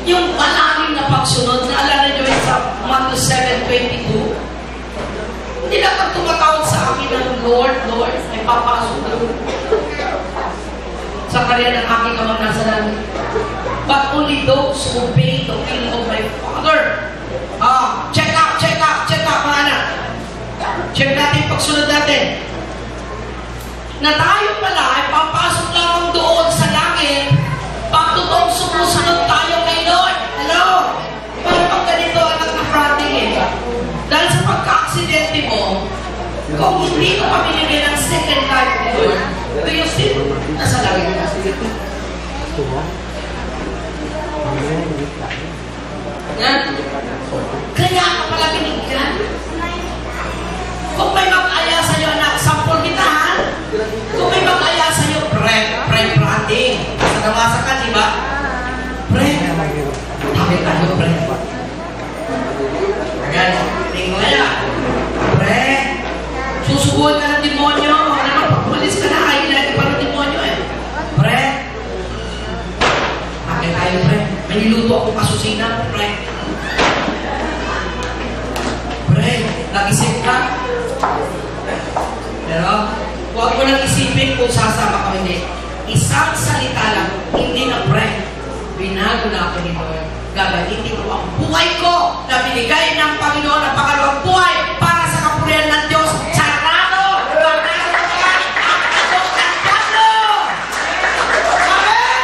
yung malalim na pagsunod, naalala nyo sa Matthew 7:22, hindi lang pag tumatawag sa akin ng Lord, Lord, ay papasok na sa karya ng aking amang nasa langit. But only those who obey the will of my Father. Check up, mga anak. Check natin yung pagsunod natin. Na tayo pala ay papasok lamang doon sa langit pag totoong sumusunod tayo kay Lord. Hello? Para pag ganito ang nagka-fronting dahil sa pagka-aksidente mo, kung hindi mo pa binigyan ng second life ni Lord, do you still nasa langit na? Yan. Kaya ka pala binigyan. Kung may mag-aya sa'yo, anak, sampol kita, ha? Kung may mag-aya sa'yo, pre-branding. Sa namasa ka, di ba? Tabi tayo, pre. Ayan, tingin mo kaya. Pre, susubuhan ka ng demonyo. Pag-umalis ka na, ay ilagay pa ng demonyo, eh. Pre, tabi tayo, pre. May niluto akong kasusina, pre. Pre, nag-isip ka? Pero, huwag mo nang isipin kung sasama ka hindi. Isang salita lang, hindi na pre. Binago na ako ni Lord. Gagamitin ko ang buhay ko na binigay ng Panginoon ang pangalawang buhay para sa kapurihan ng Diyos. Sarado! Pagkakataon ang agok ng Pablo! Amen!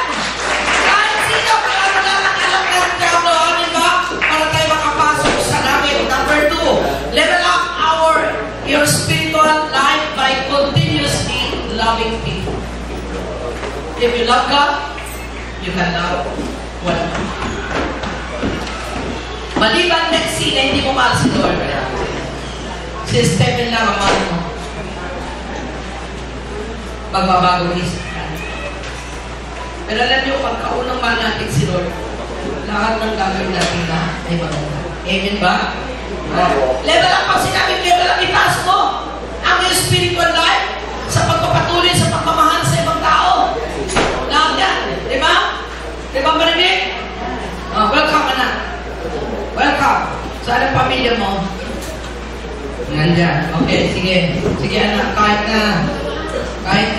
Kahit sino kalaro lang ang alam ng Pablo, di ba? Para tayo makapasok sa langit. Number 2, level up your spiritual life by continuously loving people. If you love God, you can love one another. Maliban next scene na hindi mo mahal si Lord, si Stephen lang ang mahal mo. Magbabago isip ka. Pero alam niyo, pagkaunang mahal natin si Lord, lahat ng gagawin natin na ay maganda. Amen ba? Level up pag sinabing level up, itaas mo ang iyong spiritual life sa pagpapatuloy sa pagmamahal sa ibang tao. Lahat yan. Diba? Diba marinig? Welcome anak. Welcome. Saan ang pamilya mo? Nandyan. Okay, sige. Sige anak, kahit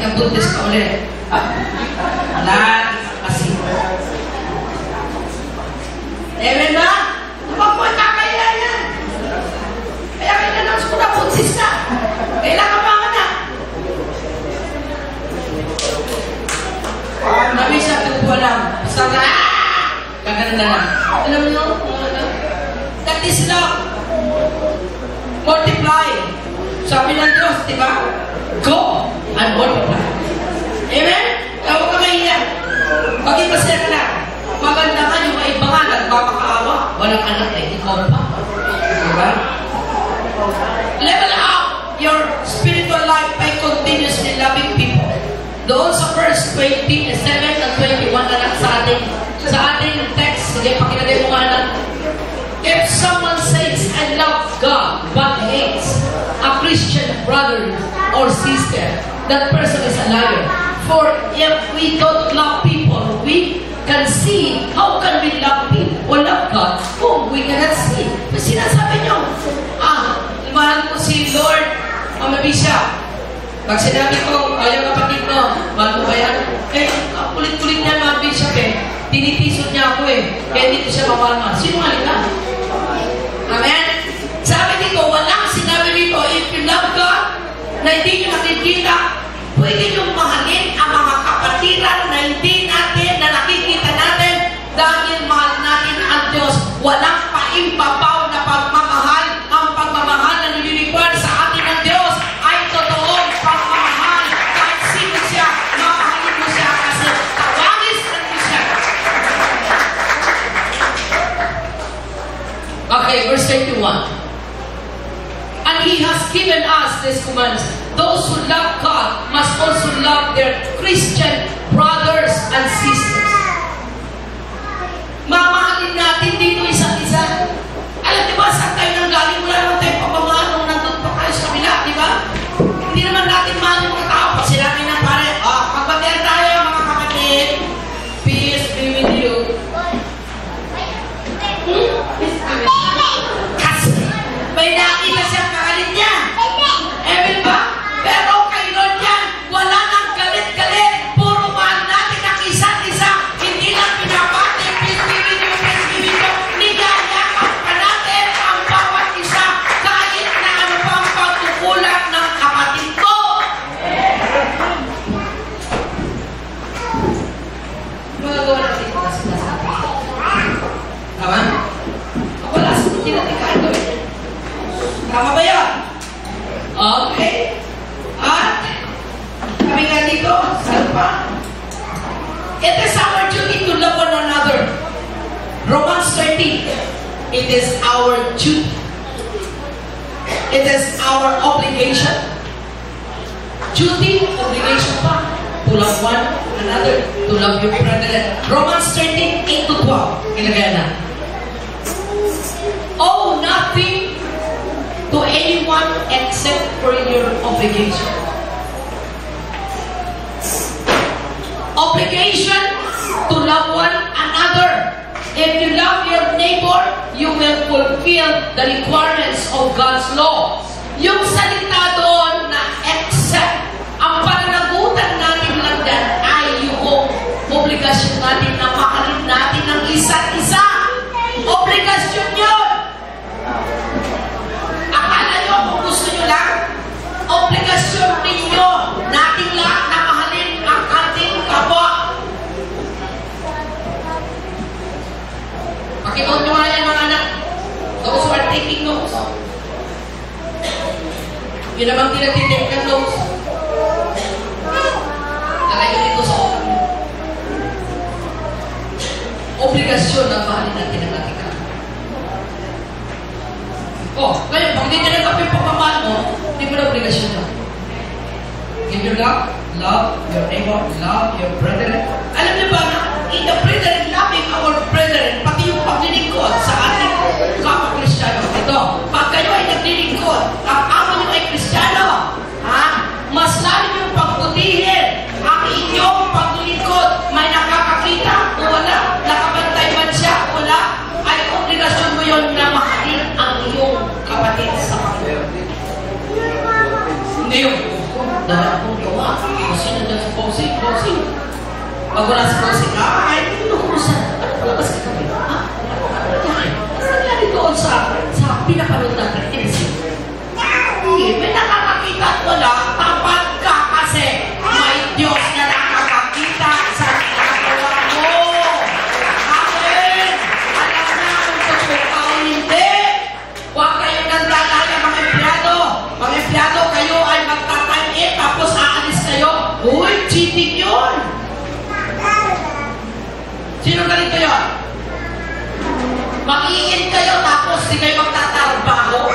na buntis ka ulit. Lagi kasi. Amen ba? Huwag mo kakaya yan. Kaya kailangan ko na buntis ka. Kailangan pa ka na. Nabi siya tupo lang. Basta ka, gaganda na lang. Alam mo, that is love. Multiply. Sabi ng Diyos, di ba? Go and multiply. Amen? Kaya huwag ka mahiya. Maging masaya ka na. Maganda ka yung maibangan at mapakaawa. Walang anak eh, ikaw pa. Diba? Level up your spiritual life by continuously loving people. Doon sa verse 27 at 21 anak sa ating text. Sige, pakilagay mo nga na. If someone says, I love God, but hates a Christian brother or sister, that person is a liar. For if we don't love people, we can see, how can we love people or love God whom we cannot see? Kasi sinasabi nyo, mahal ko si Lord, Mama Bisha. Pag sinabi ko, ayaw kapatid mo, mahal mo ba yan? Eh, kulit-kulit niya, Mama Bisha, tinitisod niya ako kaya dito siya mamahal. Sino nga nila? Amen? Sabi dito, walang sinabi dito, if you love God, na hindi nyo nakikita, pwede nyo mahalin ang mga kapatiran na hindi natin, na nakikita natin, dahil mahal natin ang Diyos. Walang paimbabaw na pagmamahal. Ang pagmamahal na nililipad sa atin ng Diyos ay totoong pagmamahal. Kahit sino siya, mamahalin mo siya kasi tawagis na mo siya. Okay, verse 21. And He has given us this command. Those who love God must also love their Christian brothers and sisters. Mamahalin natin dito isa't isa. Alam niyo ba, saan tayo nang galing? Wala naman tayong pagmamahal nung nandun pa kayo sa kabila, di ba? Hindi naman natin mahal yung mga tao. Pag sinabi ng pare, magbatihan tayo mga kapatid. Peace be with you. May nakita siyang kagalit niya. Amen ba? Pero kay Lord yan, wala nang galit-galit. Puro mahal natin ang isa't isa. Hindi lang pinapati, peace-giving nyo. Niyayakap pa natin ang bawat isa kahit na ano pa ang pagkukulang ng kapatid ko. Magagawa natin ito na sinasabi. Tama? Wala sa hindi natin kahit gawin. Tama ba yun? Okay. At kami nga dito, saan pa? It is our duty to love one another. Romans 13. It is our duty. It is our obligation. Duty, obligation pa. To love one another. To love your brethren. Romans 13, 8 to 12. Ilagay na. Owe nothing to anyone except for your obligation. Obligation to love one another. If you love your neighbor, you will fulfill the requirements of God's law. Yung salita doon na except, ang pananagutan natin lang dyan ay yung obligasyon natin na mahalin natin ng isa't isa. Obligasyon yun. Akala nyo kung gusto nyo lang, obligasyon ninyo nating lahat na mahalin ang ating kapwa. Pakinood nyo nga yan mga anak. Those who are taking notes. Yun namang tinatitake ng notes. Lagay nyo dito sa open. Obligasyon na mahalin natin ang ating kapwa. Oh, ngayon, pag hindi nyo nagkapit pagmamahal mo, hindi mo na obligasyon na. Give your love your neighbor, love your brethren. Alam niyo ba na, in the brethren, loving our brethren, pati yung paglilingkod sa ating kapwa-Kristiyano. Ito, pag kayo ay naglilingkod, ang amo nyo ay Kristiyano, mas lalo yung pagbutihin ang inyong paglilingkod. May nakakakita o wala, nakabantay man siya o wala, ay obligasyon mo yun na mahalin ang iyong kapatid sa Panginoon. Hindi yung dahil akong gawa. Kung sino dyan sa posing. Pag wala sa posing, ay, hindi ko kumusan. Ano palabas ka kami? Nangyari doon sa pinapanood natin. May nakakakita at wala, tapat ka kasi may Diyos na nakakakita sa ginagawa mo. Amen! Alam na kung totoo o hindi. Huwag kayong nandalaya mga empleyado. Mga empleyado, kayo ay magtatayin tapos aalis kayo. Uy, cheating yun! Sino ganito yun? Mag-iin kayo tapos di kayo magtatrabaho.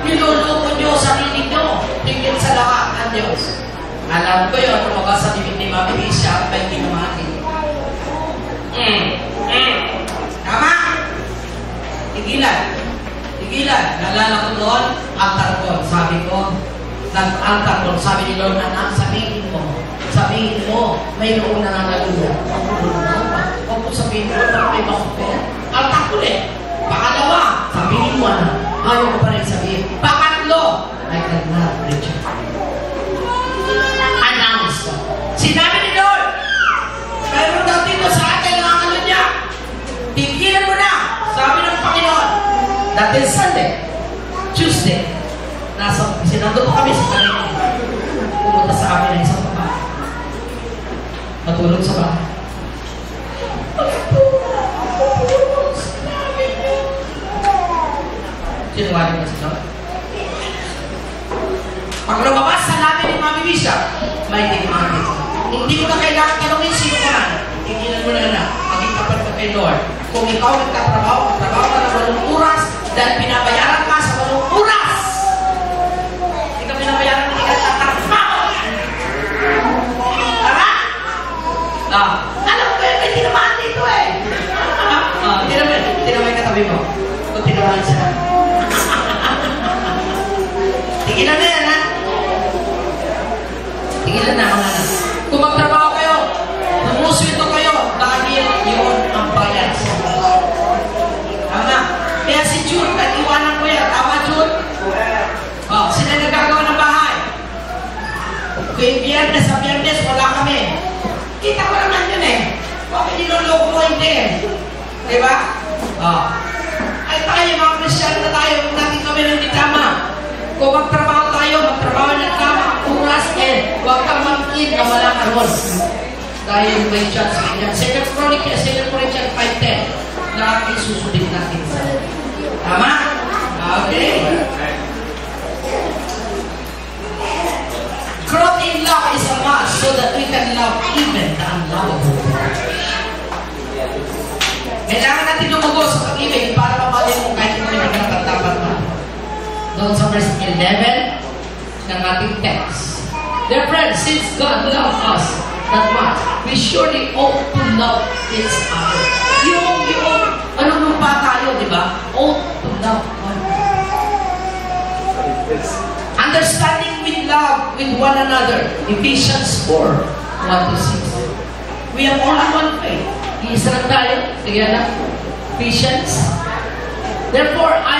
Niluloko nyo sarili nyo. Tingin sa lahat ng Diyos. Alam ko yun, tumaga sa bibig ni Mami Isha at may tinamati. Tama? Tigilan. Nalala ko doon, altar ko. Sabi ko, nag-altar ko. Sabi ni Lord, anak, sabihin mo, mayroong nangangaluya. Huwag ko sabihin mo, may bakupin. Altar ko ulit. Pakalawa, sabihin mo, anak. Ayaw ko pa rin sabihin. Pakatlo, I cannot preach it. Announce ko. Sinabi ni Lord, mayroon daw dito sa atin ang ano niya. Tigilan mo na. Sabi ng Panginoon. That is Sunday. Tuesday. Sinando po kami sa kanila. Pumunta sa amin ng isang babae. Matulog sa bahay. Sinuwari mo sa Lord. Pag lumabas sa labi ni Mami Misha, may tingin. Hindi mo na kailangan tanongin sino ka man. Tigilan mo na. Maging tapat ka kay Lord. Kung ikaw magtatrabaho ka na 8 oras, dahil pinabayaran ka sa 8 oras. Ikaw pinabayaran na ikaw tatrabaho. Tara? Alam ko yun, may tinamaan dito eh. Tinamaan katabi mo. Kung tinamaan siya. Tigilan na yan, ha? Tigilan na, mga anak. Kung magtrabaho kayo, lumuswito kayo, dahil yun ang bayad sa mga. Tama. Kaya si June, nag-iwanan ko yan. Tama, June? din. Diba? Ay tayo, mga Kristiyan na tayo, kung natin kami hindi tama. Kung magtrabaho tayo, magtrabaho ng tama, oras, huwag kang mag-eat na walang aron. Dahil may chance ganyan. 2 Corinthians 5:10 na isusulit natin sa tama? Okay. Growth in love is a must so that we can love even the unlovable. Kailangan natin lumugo sa pag-ibig para mamalin mo kahit hindi nagkatapat na. Doon sa verse 11 ng ating text. Dear friends, since God loves us that much, we surely ought to love each other. Ano nung pa tayo, di ba? Ought to love one another. Understanding with love with one another. Ephesians 4:1-6. We have only one faith. Isa lang tayo. Sige na. Ephesians. Therefore, I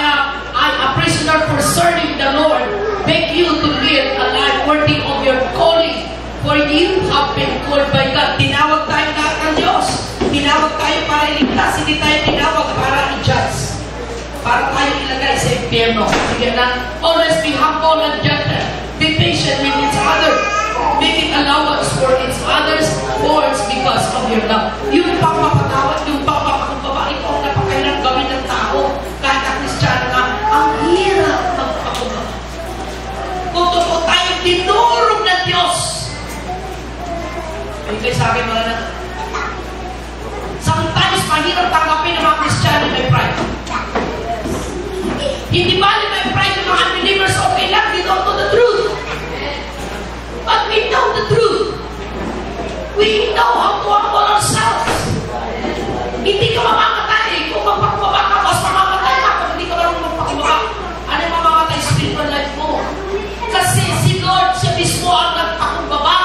a prisoner for serving the Lord, beg you to live a life worthy of your calling, for you have been called by God. Tinawag tayo lahat ng Diyos. Tinawag tayo para iligtas, hindi tayo tinawag para i-judge. Para tayo ilagay sa impyerno. Sige na. Always be humble and gentle. Be patient with each other. Making allowance for each other's faults because of your love. Yung pagpapatawad, yung pagpapakumbaba, ito ang napakailang gawin ng tao. Kahit ang Kristiyano nga, ang hirap magpakumbaba. Kung totoo tayo dinurog ng Diyos. Ay kayo sa akin mga na. Sometimes mahirap tanggapin ng mga Kristiyano may pride. Hindi bali may pride ng mga unbelievers, okay lang, they don't know the truth. But we know the truth. We know how to humble ourselves. Hindi ka mamamatay. Kung magpakumbaba ka, mas mamamatay ka kung hindi ka marunong magpakumbaba. Ano yung mamamatay spiritual life mo? Kasi si Lord siya mismo ang nagpakumbaba.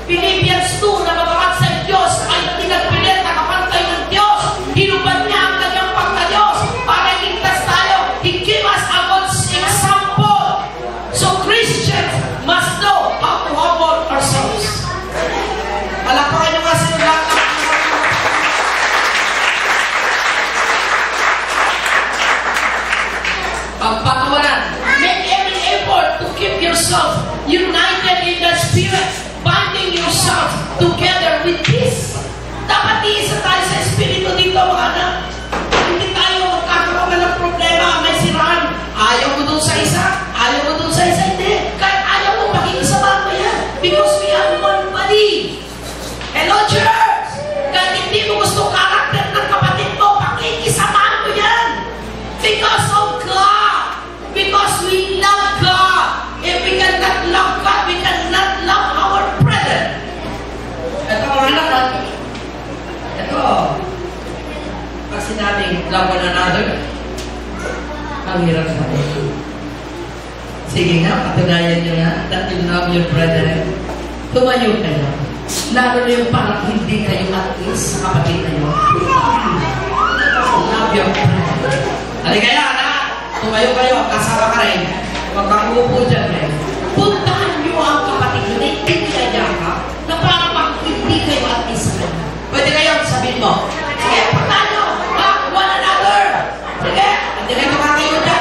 Philippians 2 na mabakat sa Diyos ay pinagpilit na kapantay ng Diyos. Hinubad niya ang kanyang pagka-Diyos para iligtas tayo. He gave us a good example. So Christians must know how to humble ourselves. Palakpakan nyo nga sa lahat. Pagpatawanan. Make every effort to keep yourself united in the Spirit, binding yourself together with peace. Dapat iisa tayo sa Espiritu dito, mga anak. Hindi tayo magkakaroon ng problema, may siraan. Ayaw mo dun sa isa, ayaw mo dun sa isa, hindi. Kahit ayaw mo, pakikisama mo yan. Because we are one body. Hello, church! Kahit hindi mo gusto karakter ng kapatid mo, pakikisamaan mo yan. Because of God. Because we love God. If we cannot love God, we cannot love our brethren. Ito mga anak, ito. Pag sinabing love one another, ang hirap sa atin. Sige nga, patunayan nyo nga that you love your brethren. Tumayo kayo. Lalo na yung parang hindi kayo at-is sa kapatid na yun. Love your brethren. Halika kaya, anak. Tumayo kayo. Kasama ka rin. Huwag kang uupo dyan rin. Puntahan nyo ang kapatid nyo na hindi niyayakap na parang pag hindi kayo at-is sa kanya. Pwede kayo, sabihin mo. Sige, puntahan nyo. One another. Sige, hindi kayo kayo dyan.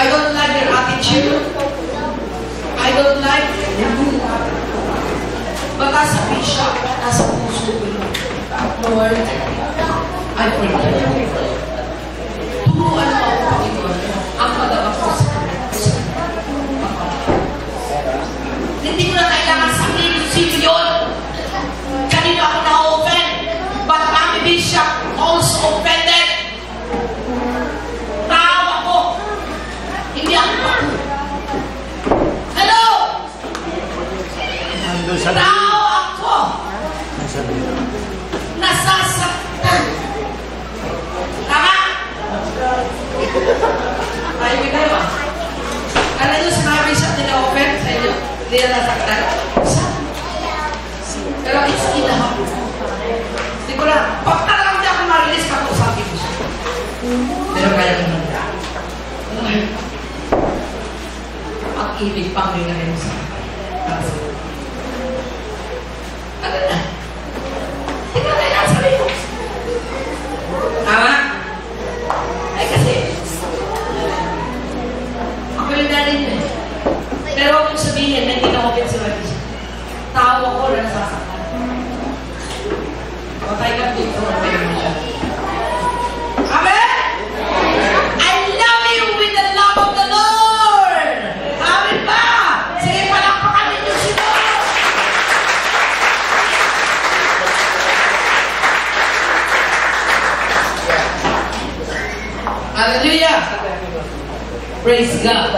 I don't like your attitude. I don't like you. Baka sa bishop, nasa puso ko yun. Lord, I forgive you. Turuan mo ako, Panginoon, ang madama ko sa hindi ko na kailangan sabihin sino yun. Kanino ako na-offend. But Mami Bishop also offended. Tao ako. Hindi ako. Hello? Tao ako. Nasasaktan. Tama? Tayo ko tayo ah. Alam nyo, sinabi siya nila-offend sa inyo. Hindi na nasaktan. Pero it's enough. Hindi ko lang. Pag talagang hindi ako marilis, kakusapin ko siya. Pero kaya naman. Ang ibig pang rin na rin sa ano na? Hindi ko kailangan sabihin ko. Tama? Ay kasi, ako yung nanin yun. Pero huwag mong sabihin na hindi na open si Marisa. Tao ako na nasasaktan. Patay ka dito. Amen? I love you with the love of the Lord. Amen ba? Sige, palakpakan ninyo si Lord. Hallelujah. Praise God.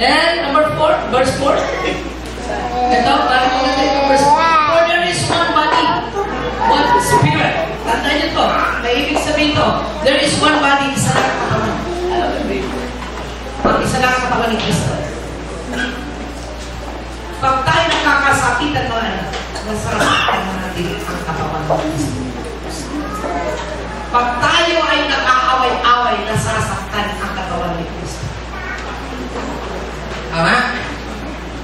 And number 4, verse 4. Ito, parang ko natin yung verse 4. For there is one body, one spirit. Tandaan nyo ito. May ibig sabihin ito. There is one body, isa lang ang katawan. Pag isa lang ang katawan ni Kristo. Pag tayo nakakasakitan naman, nasasaktan na natin ang katawan ni Kristo. Pag tayo ay nakaaway-away, nasasaktan ang katawan ni Kristo. Tama?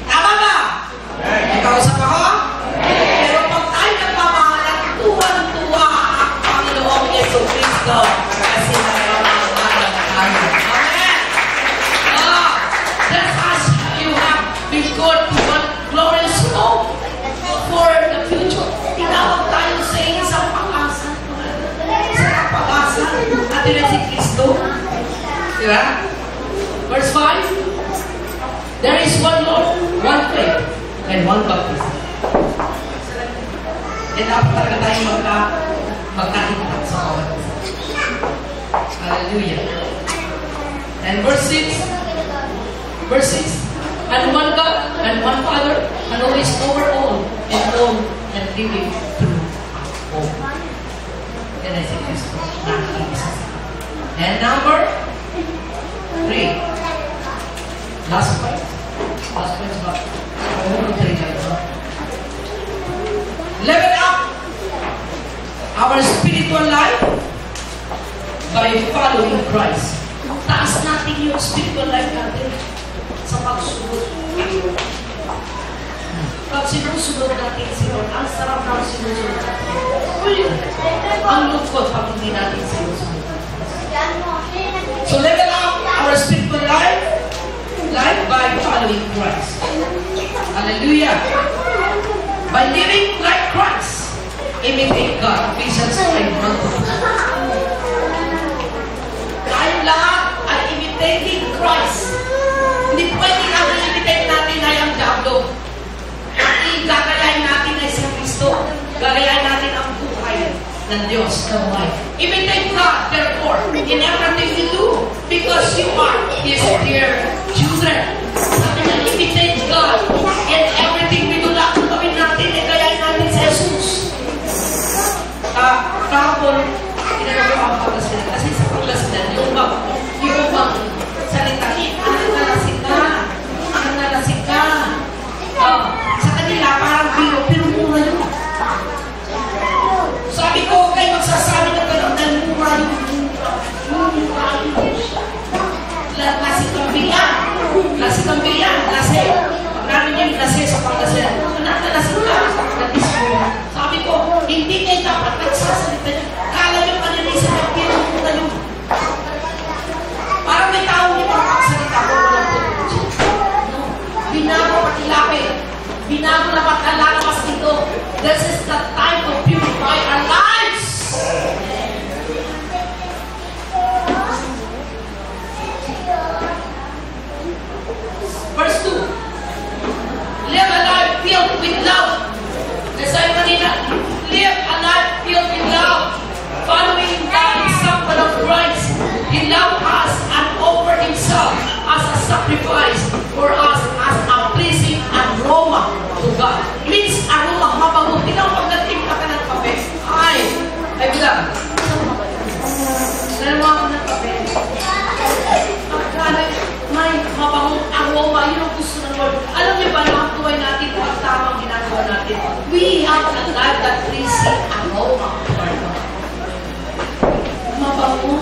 Tama ba? May kausap ako? Pero pag tayo nagmamahalan, tuwan-tuwa ang Panginoong Yeso Cristo kasi nagmamahalan tayo. Amen? That's us. You have been good to one glorious hope for the future. Tinawag tayo sa isang pag-asa. Isang pag-asa. At yun si Cristo. Diba? Verse 5. There is one Lord, one faith, and one baptism. E dapat talaga tayo magkakita sa bawat isa. Hallelujah. And verse 6. Verse 6. And one God, and one Father, and who is over all, and all, and living through all. Yan ay si Kristo. Nakikisa sa akin. And number 3. Last point. Last point is what? Level up our spiritual life by following Christ. Taas natin yung spiritual life natin sa pagsunod. Pag sinusunod natin si Lord, ang sarap ng sinusunod natin. Ang lungkot pag hindi natin sinusunod natin. So level up our spiritual life by following Christ. Hallelujah. By living like Christ, imitate God. Ephesians 5:1. Tayo lahat ay imitating Christ. Hindi pwede natin imitate natin ay ang diablo. Gagayahin natin ay si Kristo. Gagayahin natin ang buhay ng Diyos na buhay. Imitate God, therefore, in everything you do, because you are His dear children. Sabi niya, imitate God in everything we do. Lahat ng gawin natin, gayahin natin si Jesus. Kahapon, kinagawa ang pagkasinan. Kasi sa pagkasinan, yung bang salita, ang nalasik ka. Sa kanila, parang biro, pero mura yun. Sabi ko, kayo magsasabi na ganun, dahil mura yun. Lasik ang bigyan. sacrifice for us as a pleasing aroma to God. Means aroma, mabango. Tingnan mo pagdating ka ng kape. Ay bilang. Dalawa ako ng kape. May mabangong aroma. Yun ang gusto ng Lord. Alam niyo ba, nakatuway natin kung ang tamang ginagawa natin. We have a life that pleasing aroma. Mabango.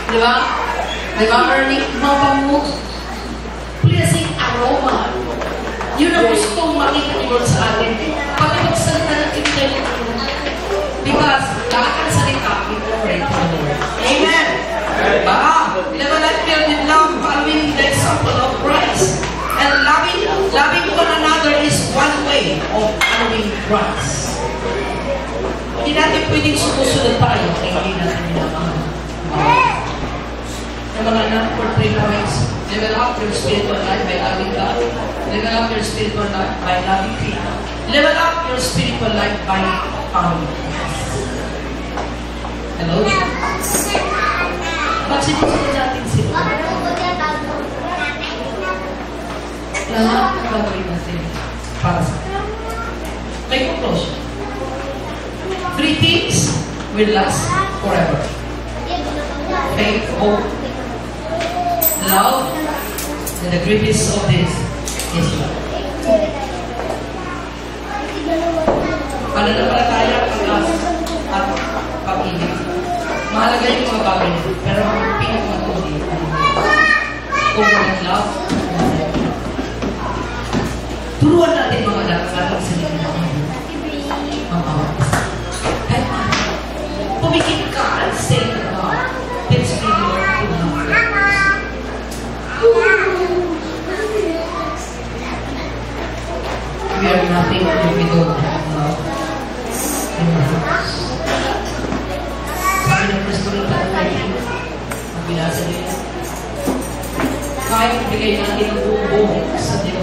Diba? Diba, Ernie? Mabango. Pleasing aroma. Yun ang gustong makita ni Lord sa atin. Pag magsalita ng tinitay mo, because lahat ng salita, we pray to the Lord. Amen? Diba? Level up filled with love, following the example of Christ. And loving one another is one way of following Christ. Hindi natin pwedeng sumusunod tayo, hindi natin minamahal. Yung mga anak, for 3 points, level up your spiritual life by loving God. Level up your spiritual life by loving people. Level up your spiritual life by following Christ. Hello? Magsinusunod natin sila. Lahat ng gagawin natin para sa atin. May conclusion. 3 things will last forever. Faith, hope, love, and the greatest of this is love. Pananampalataya, pag-asa, at pag-ibig. Mahalaga yung mga bagay nito, pero ang pinagmatuloy kung walang love, turuan natin mga dapat sa nila at pumikit ka and say to God, let's be your good love. We are nothing if we don't have love in our hearts. Sabi ng Kristo ng tatay, ang binasa nila, kahit bigay natin ang buong sa Diyos,